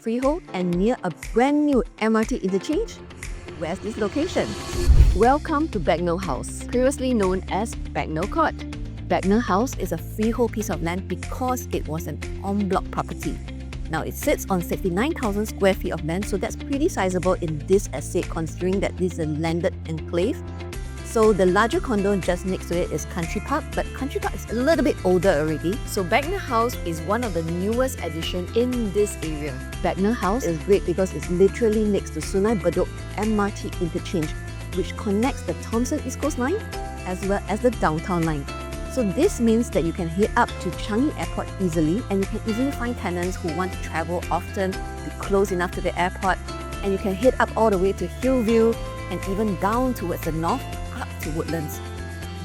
Freehold and near a brand new MRT interchange? Where's this location? Welcome to Bagnall Haus, previously known as Bagnall Court. Bagnall Haus is a freehold piece of land because it was an Enbloc property. Now it sits on 69,000 square feet of land, so that's pretty sizable in this estate considering that this is a landed enclave. So the larger condo just next to it is Country Park, but Country Park is a little bit older already. So Bagnall Haus is one of the newest additions in this area. Bagnall Haus is great because it's literally next to Sungai Bedok MRT interchange, which connects the Thomson East Coast line as well as the downtown line. So this means that you can head up to Changi Airport easily, and you can easily find tenants who want to travel often, be close enough to the airport, and you can head up all the way to Hillview and even down towards the north up to Woodlands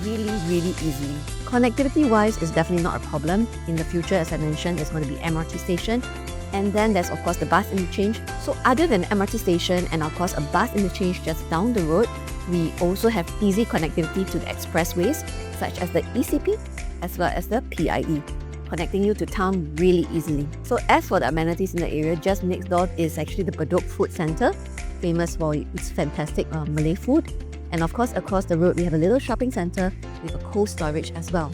really easily. Connectivity wise is definitely not a problem. In the future, as I mentioned, there's going to be MRT station, and then there's of course the bus interchange. So other than MRT station and of course a bus interchange just down the road, we also have easy connectivity to the expressways such as the ECP as well as the PIE, connecting you to town really easily. So as for the amenities in the area, just next door is actually the Bedok Food Centre, famous for its fantastic Malay food. And of course, across the road, we have a little shopping centre with a cold storage as well.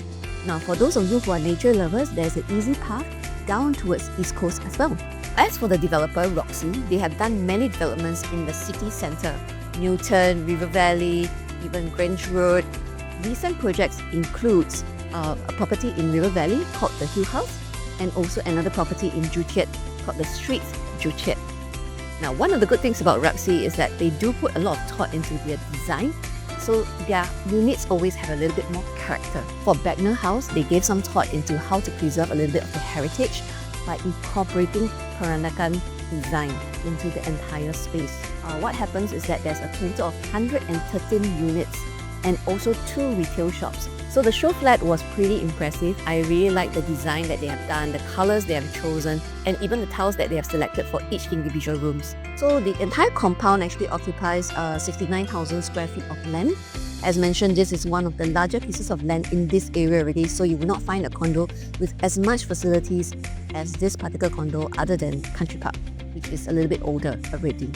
Now, for those of you who are nature lovers, there's an easy path down towards East Coast as well. As for the developer, Roxy, they have done many developments in the city centre. Newton, River Valley, even Grange Road. Recent projects includes a property in River Valley called the Hill House, and also another property in Joo Chiat called the Streets Joo Chiat. Now, one of the good things about Roxy is that they do put a lot of thought into their design, so their units always have a little bit more character. For Bagnall Haus, they gave some thought into how to preserve a little bit of the heritage by incorporating Peranakan design into the entire space. What happens is that there's a total of 113 units and also 2 retail shops. So the Showflat was pretty impressive. I really like the design that they have done, the colors they have chosen, and even the tiles that they have selected for each individual rooms. So the entire compound actually occupies 69,000 square feet of land. As mentioned, this is one of the larger pieces of land in this area already, so you will not find a condo with as much facilities as this particular condo other than Country Park, which is a little bit older already.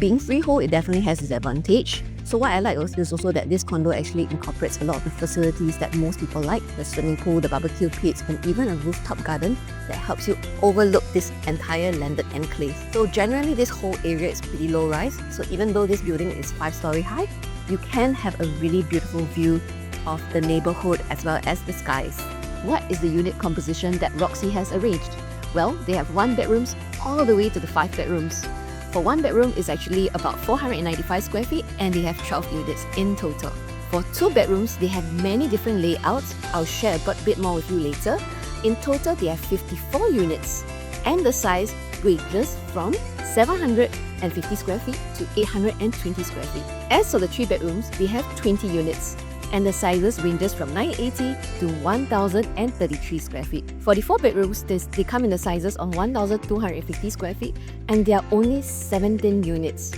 Being freehold, it definitely has its advantage. So what I like is also that this condo actually incorporates a lot of the facilities that most people like, the swimming pool, the barbecue pits, and even a rooftop garden that helps you overlook this entire landed enclave. So generally this whole area is pretty low rise, so even though this building is 5-story high, you can have a really beautiful view of the neighborhood as well as the skies. What is the unit composition that Roxy has arranged? Well, they have 1 bedrooms all the way to the 5 bedrooms. For 1 bedroom is actually about 495 square feet, and they have 12 units in total. For 2 bedrooms, they have many different layouts. I'll share a bit more with you later. In total, they have 54 units, and the size ranges from 750 square feet to 820 square feet. As for the 3 bedrooms, they have 20 units, and the sizes ranges from 980 to 1,033 square feet. For the 4 bedrooms, they come in the sizes of 1,250 square feet, and there are only 17 units.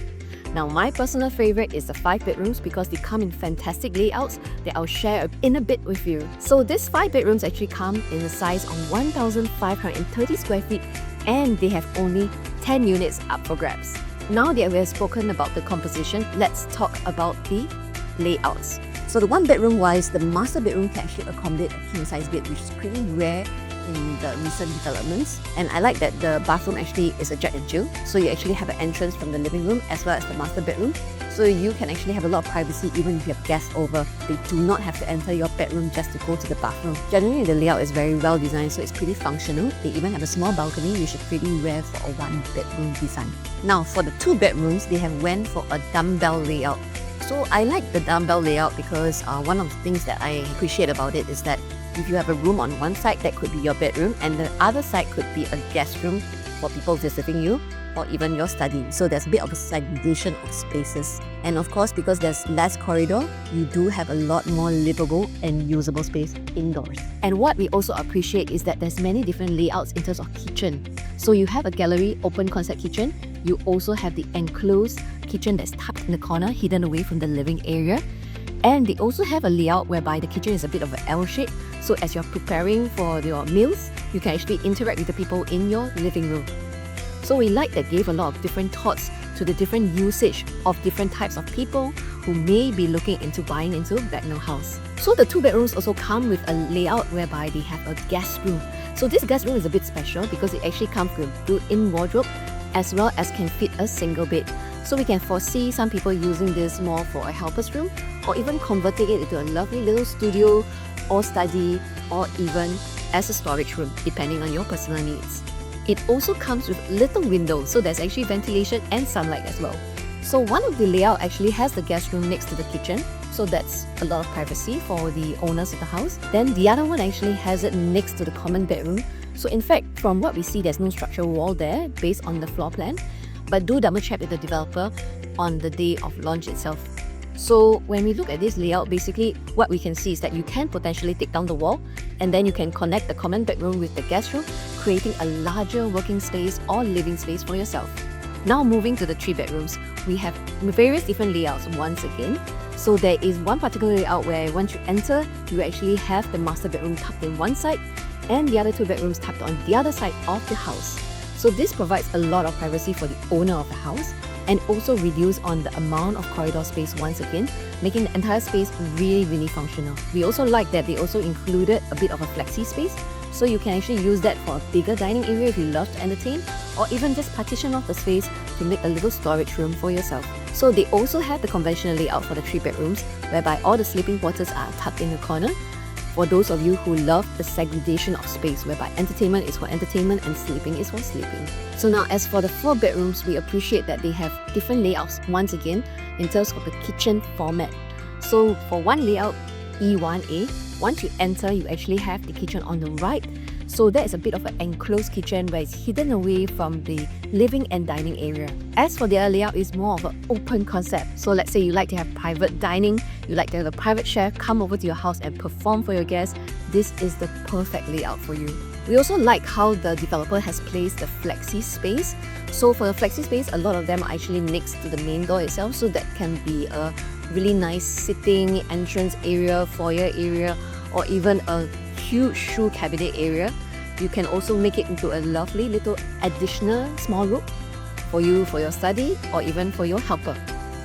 Now, my personal favorite is the 5 bedrooms because they come in fantastic layouts that I'll share in a bit with you. So these 5 bedrooms actually come in the size of 1,530 square feet, and they have only 10 units up for grabs. Now that we have spoken about the composition, let's talk about the layouts. So the 1 bedroom wise, the master bedroom can actually accommodate a king size bed, which is pretty rare in the recent developments. And I like that the bathroom actually is a Jack and Jill, so you actually have an entrance from the living room as well as the master bedroom. So you can actually have a lot of privacy even if you have guests over. They do not have to enter your bedroom just to go to the bathroom. Generally, the layout is very well designed, so it's pretty functional. They even have a small balcony, which is pretty rare for a 1 bedroom design. Now for the 2 bedrooms, they have went for a dumbbell layout. So I like the dumbbell layout because one of the things that I appreciate about it is that if you have a room on one side, that could be your bedroom, and the other side could be a guest room for people visiting you, or even your study. So there's a bit of a segregation of spaces. And of course, because there's less corridor, you do have a lot more livable and usable space indoors. And what we also appreciate is that there's many different layouts in terms of kitchen. So you have a gallery open concept kitchen. You also have the enclosed kitchen that's tucked in the corner, hidden away from the living area. And they also have a layout whereby the kitchen is a bit of an L shape. So as you're preparing for your meals, you can actually interact with the people in your living room. So we like that gave a lot of different thoughts to the different usage of different types of people who may be looking into buying into Bagnall Haus. So the 2 bedrooms also come with a layout whereby they have a guest room. So this guest room is a bit special because it actually comes with a built-in wardrobe as well as can fit a single bed. So we can foresee some people using this more for a helper's room or even converting it into a lovely little studio or study or even as a storage room depending on your personal needs. It also comes with little windows, so there's actually ventilation and sunlight as well. So one of the layout actually has the guest room next to the kitchen, so that's a lot of privacy for the owners of the house. Then the other one actually has it next to the common bedroom. So in fact, from what we see, there's no structural wall there based on the floor plan, but do double check with the developer on the day of launch itself. So when we look at this layout, basically what we can see is that you can potentially take down the wall and then you can connect the common bedroom with the guest room, creating a larger working space or living space for yourself. Now moving to the 3 bedrooms, we have various different layouts once again. So there is one particular layout where once you enter, you actually have the master bedroom tucked in one side and the other 2 bedrooms tucked on the other side of the house. So this provides a lot of privacy for the owner of the house and also reduce on the amount of corridor space once again, making the entire space really functional. We also like that they also included a bit of a flexi space, so you can actually use that for a bigger dining area if you love to entertain, or even just partition off the space to make a little storage room for yourself. So they also have the conventional layout for the 3 bedrooms, whereby all the sleeping quarters are tucked in the corner, for those of you who love the segregation of space, whereby entertainment is for entertainment and sleeping is for sleeping. So now as for the 4 bedrooms, we appreciate that they have different layouts once again in terms of the kitchen format. So for one layout, E1A, once you enter, you actually have the kitchen on the right. So that is a bit of an enclosed kitchen where it's hidden away from the living and dining area. As for the other layout, it's more of an open concept. So let's say you like to have private dining, you like to have a private chef come over to your house and perform for your guests, this is the perfect layout for you. We also like how the developer has placed the flexi space. So for the flexi space, a lot of them are actually next to the main door itself, so that can be a really nice sitting entrance area, foyer area, or even a huge shoe cabinet area. You can also make it into a lovely little additional small room for you, for your study, or even for your helper.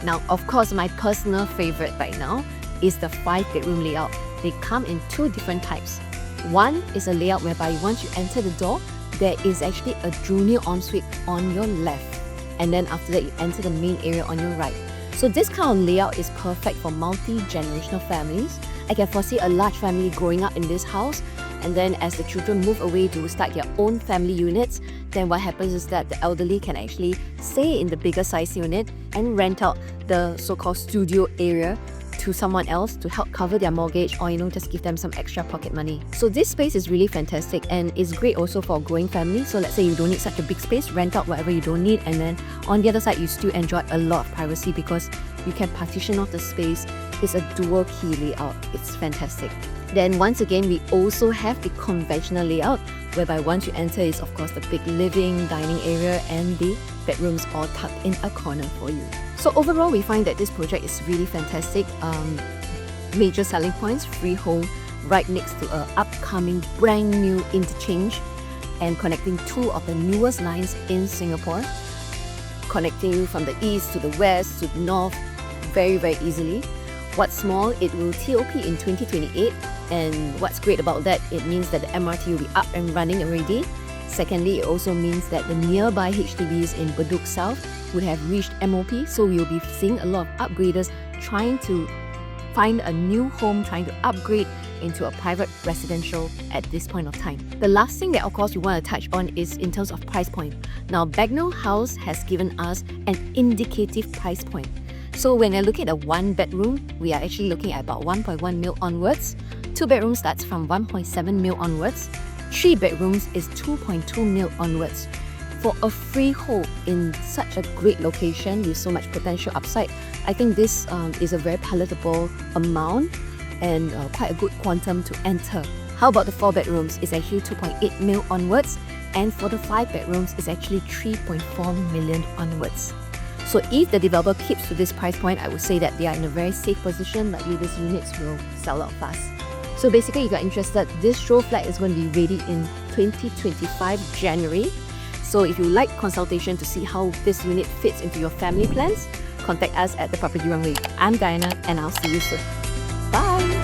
Now, of course, my personal favorite right now is the 5 bedroom layout. They come in 2 different types. One is a layout whereby once you enter the door, there is actually a junior ensuite on your left. And then after that, you enter the main area on your right. So this kind of layout is perfect for multi-generational families. I can foresee a large family growing up in this house, and then as the children move away to start their own family units, then what happens is that the elderly can actually stay in the bigger size unit and rent out the so-called studio area to someone else to help cover their mortgage, or just give them some extra pocket money. So this space is really fantastic and is great also for a growing family. So let's say you don't need such a big space, rent out whatever you don't need, and then on the other side you still enjoy a lot of privacy because you can partition off the space. It's a dual key layout. It's fantastic. Then once again, we also have the conventional layout, whereby once you enter is of course the big living, dining area and the bedrooms all tucked in a corner for you. So overall, we find that this project is really fantastic. Major selling points: Freehold, right next to an upcoming brand new interchange and connecting 2 of the newest lines in Singapore, connecting you from the east to the west to the north very easily. What's more, it will TOP in 2028, and what's great about that, it means that the MRT will be up and running already. Secondly, it also means that the nearby HDBs in Bedok South would have reached MOP, so we'll be seeing a lot of upgraders trying to find a new home, trying to upgrade into a private residential at this point of time. The last thing that of course we want to touch on is in terms of price point. Now, Bagnall Haus has given us an indicative price point. So when we're looking at a 1 bedroom, we are actually looking at about 1.1 mil onwards. 2 bedrooms starts from 1.7 mil onwards. 3 bedrooms is 2.2 mil onwards. For a freehold in such a great location with so much potential upside, I think this is a very palatable amount and quite a good quantum to enter. How about the 4 bedrooms? It's actually 2.8 mil onwards, and for the 5 bedrooms, it's actually 3.4 million onwards. So if the developer keeps to this price point, I would say that they are in a very safe position. Likely these units will sell out fast. So basically, if you're interested, this show flat is going to be ready in 2025 January. So if you like consultation to see how this unit fits into your family plans, contact us at the Property Runway. I'm Diana, and I'll see you soon. Bye!